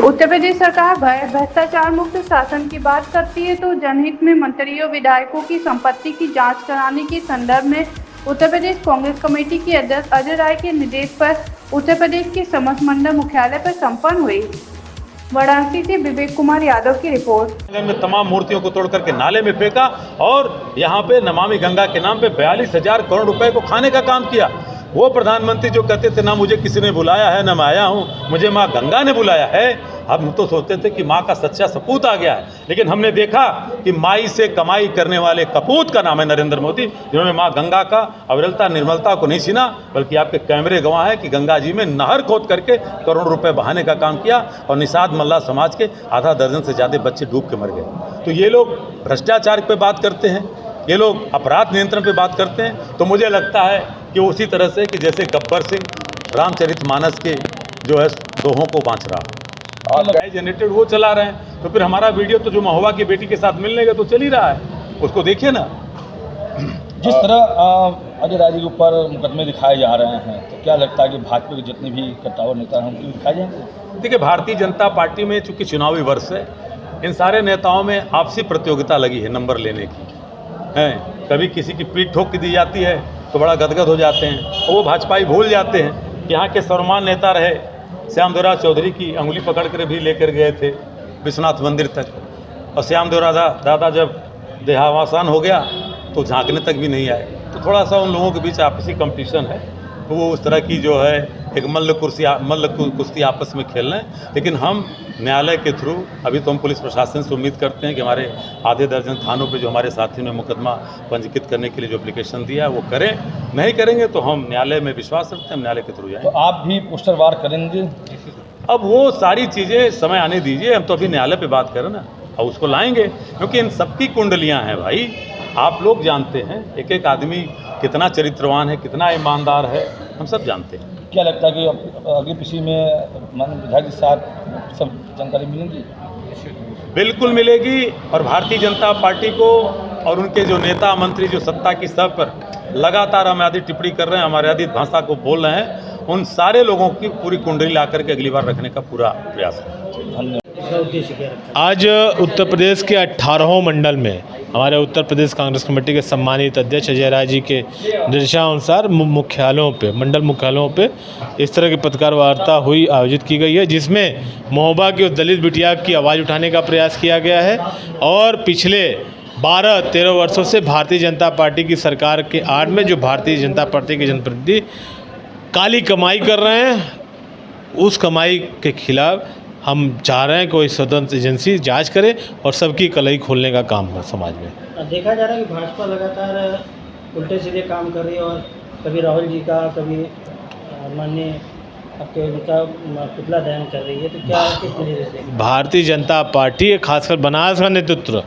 उत्तर प्रदेश सरकार भ्रष्टाचार मुक्त शासन की बात करती है तो जनहित में मंत्रियों विधायकों की संपत्ति की जांच कराने के संदर्भ में उत्तर प्रदेश कांग्रेस कमेटी के अध्यक्ष अजय राय के निर्देश पर उत्तर प्रदेश के समस्त मंडल मुख्यालय पर संपन्न हुई। वाराणसी से विवेक कुमार यादव की रिपोर्ट। में तमाम मूर्तियों को तोड़ करके नाले में फेंका और यहाँ पे नमामि गंगा के नाम पे 42,000 करोड़ रुपए को खाने का काम किया। वो प्रधानमंत्री जो कहते थे ना मुझे किसी ने बुलाया है, ना मैं आया हूँ, मुझे माँ गंगा ने बुलाया है। हम तो सोचते थे कि माँ का सच्चा सपूत आ गया है, लेकिन हमने देखा कि माई से कमाई करने वाले कपूत का नाम है नरेंद्र मोदी, जिन्होंने माँ गंगा का अविरलता निर्मलता को नहीं छीना, बल्कि आपके कैमरे गवाह है कि गंगा जी में नहर खोद करके करोड़ों रुपए बहाने का काम किया और निषाद मल्ला समाज के आधा दर्जन से ज़्यादा बच्चे डूब के मर गए। तो ये लोग भ्रष्टाचार पे बात करते हैं, ये लोग अपराध नियंत्रण पे बात करते हैं। तो मुझे लगता है कि उसी तरह से कि जैसे गब्बर सिंह रामचरितमानस के जो है दोहों को बांच रहा और जनरेटेड वो चला रहे हैं, तो फिर हमारा वीडियो तो जो महुआ की बेटी के साथ मिलने का तो चल ही रहा है, उसको देखिए ना। जिस तरह अजय राय जी के ऊपर मुकदमे दिखाए जा रहे हैं, तो क्या लगता है कि भाजपा के जितने भी कट्टावर नेता हैं उनको दिखाए जाएंगे? देखिए, भारतीय जनता पार्टी में चूंकि चुनावी वर्ष है, इन सारे नेताओं में आपसी प्रतियोगिता लगी है नंबर लेने की है। कभी किसी की पीठ ठोक दी जाती है तो बड़ा गदगद हो जाते हैं और वो भाजपाई भूल जाते हैं कि यहाँ के सर्वमान नेता रहे श्यामदेवराज चौधरी की अंगुली पकड़ कर भी लेकर गए थे विश्वनाथ मंदिर तक, और श्यामदेवराज दादा जब देहावसान हो गया तो झांकने तक भी नहीं आए। तो थोड़ा सा उन लोगों के बीच आपसी कंपटीशन है, तो वो उस तरह की जो है एक मल्ल कुश्ती आपस में खेल रहे हैं। लेकिन हम न्यायालय के थ्रू, अभी तो हम पुलिस प्रशासन से उम्मीद करते हैं कि हमारे आधे दर्जन थानों पे जो हमारे साथियों ने मुकदमा पंजीकृत करने के लिए जो एप्लीकेशन दिया है वो करें। नहीं करेंगे तो हम न्यायालय में विश्वास रखते हैं, हम न्यायालय के थ्रू जाएंगे। तो आप भी पोस्टर वार करेंगे? अब वो सारी चीज़ें समय आने दीजिए, हम तो अभी न्यायालय पर बात करें ना, और उसको लाएंगे, क्योंकि इन सबकी कुंडलियाँ हैं भाई। आप लोग जानते हैं एक एक आदमी कितना चरित्रवान है, कितना ईमानदार है, हम सब जानते हैं। क्या लगता है कि अगली पिछली में माननीय विधायक के साथ सब जानकारी मिलेगी? बिल्कुल मिलेगी, और भारतीय जनता पार्टी को और उनके जो नेता मंत्री जो सत्ता की सतह पर लगातार हमारी टिप्पणी कर रहे हैं, हमारे आदि भाषा को बोल रहे हैं, उन सारे लोगों की पूरी कुंडली ला करके अगली बार रखने का पूरा प्रयास है। धन्यवाद। आज उत्तर प्रदेश के 18 मंडल में हमारे उत्तर प्रदेश कांग्रेस कमेटी के सम्मानित अध्यक्ष अजय राय जी के निर्देशानुसार मुख्यालयों पे, मंडल मुख्यालयों पे इस तरह की पत्रकार वार्ता हुई, आयोजित की गई है, जिसमें महोबा की उस दलित बिटिया की आवाज़ उठाने का प्रयास किया गया है। और पिछले 12-13 वर्षों से भारतीय जनता पार्टी की सरकार के आड़ में जो भारतीय जनता पार्टी के जनप्रतिनिधि काली कमाई कर रहे हैं, उस कमाई के खिलाफ हम चाह रहे हैं कोई स्वतंत्र एजेंसी जांच करे और सबकी कलई खोलने का काम हो समाज में। देखा जा रहा है कि भाजपा लगातार उल्टे सीधे काम कर रही है, और कभी राहुल जी का, कभी माननीय आपके उनका पुतला दहन कर रही है, तो क्या किस वजह से? भारतीय जनता पार्टी, खासकर बनारस का नेतृत्व,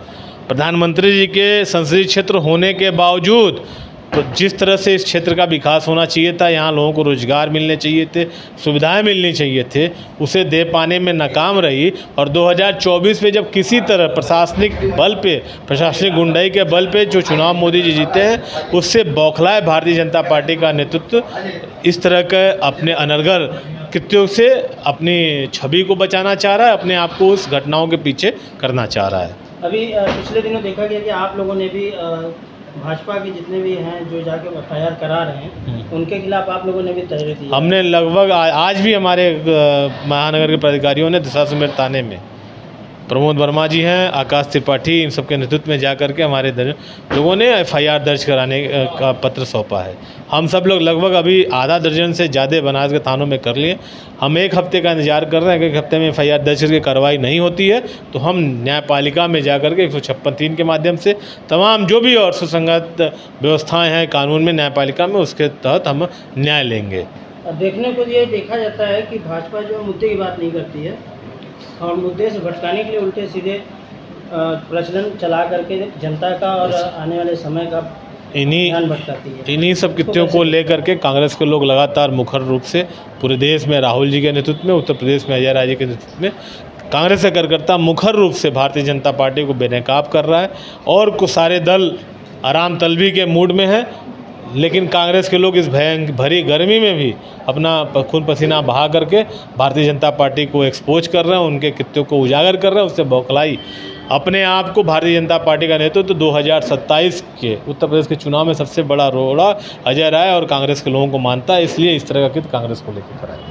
प्रधानमंत्री जी के संसदीय क्षेत्र होने के बावजूद तो जिस तरह से इस क्षेत्र का विकास होना चाहिए था, यहाँ लोगों को रोजगार मिलने चाहिए थे, सुविधाएं मिलनी चाहिए थे, उसे दे पाने में नाकाम रही। और 2024 में जब किसी तरह प्रशासनिक बल पे, प्रशासनिक गुंडाई के बल पे जो चुनाव मोदी जी जीते हैं, उससे बौखलाए भारतीय जनता पार्टी का नेतृत्व इस तरह के अपने अनर्गल कृत्यों से अपनी छवि को बचाना चाह रहा है, अपने आप को उस घटनाओं के पीछे करना चाह रहा है। अभी पिछले दिनों देखा गया कि आप लोगों ने भी भाजपा के जितने भी हैं जो जाके FIR करा रहे हैं, उनके खिलाफ आप लोगों ने भी तहरीर दी। हमने लगभग आज भी हमारे महानगर के प्राधिकारियों ने दशाश्वमेध थाने में प्रमोद वर्मा जी हैं, आकाश त्रिपाठी, इन सबके नेतृत्व में जा करके हमारे लोगों ने FIR दर्ज कराने का पत्र सौंपा है। हम सब लोग लगभग अभी आधा दर्जन से ज़्यादा बनारस के थानों में कर लिए। हम एक हफ्ते का इंतजार कर रहे हैं कि एक हफ्ते में FIR दर्ज करके कार्रवाई नहीं होती है तो हम न्यायपालिका में जा करके 156(3) के माध्यम से तमाम जो भी और सुसंगत व्यवस्थाएँ हैं कानून में न्यायपालिका में, उसके तहत हम न्याय लेंगे। देखने को ये देखा जाता है कि भाजपा जो मुद्दे की बात नहीं करती है और मुद्दे से भटकाने के लिए उल्टे सीधे प्रचलन चला करके जनता का और आने वाले समय का ध्यान भटकाती है। इन्हीं सब कृत्यों को लेकर के कांग्रेस के लोग लगातार मुखर रूप से पूरे देश में राहुल जी के नेतृत्व में, उत्तर प्रदेश में अजय राय जी के नेतृत्व में कांग्रेस का कार्यकर्ता मुखर रूप से भारतीय जनता पार्टी को बेनकाब कर रहा है। और कुछ सारे दल आराम तलबी के मूड में है, लेकिन कांग्रेस के लोग इस भरी गर्मी में भी अपना खून पसीना बहा करके भारतीय जनता पार्टी को एक्सपोज कर रहे हैं, उनके कृत्यों को उजागर कर रहे हैं, उससे बौखलाई अपने आप को भारतीय जनता पार्टी का नेतृत्व 2027 के उत्तर प्रदेश के चुनाव में सबसे बड़ा रोड़ा अजय राय और कांग्रेस के लोगों को मानता है, इसलिए इस तरह का कृत्य कांग्रेस को लेकर कराया।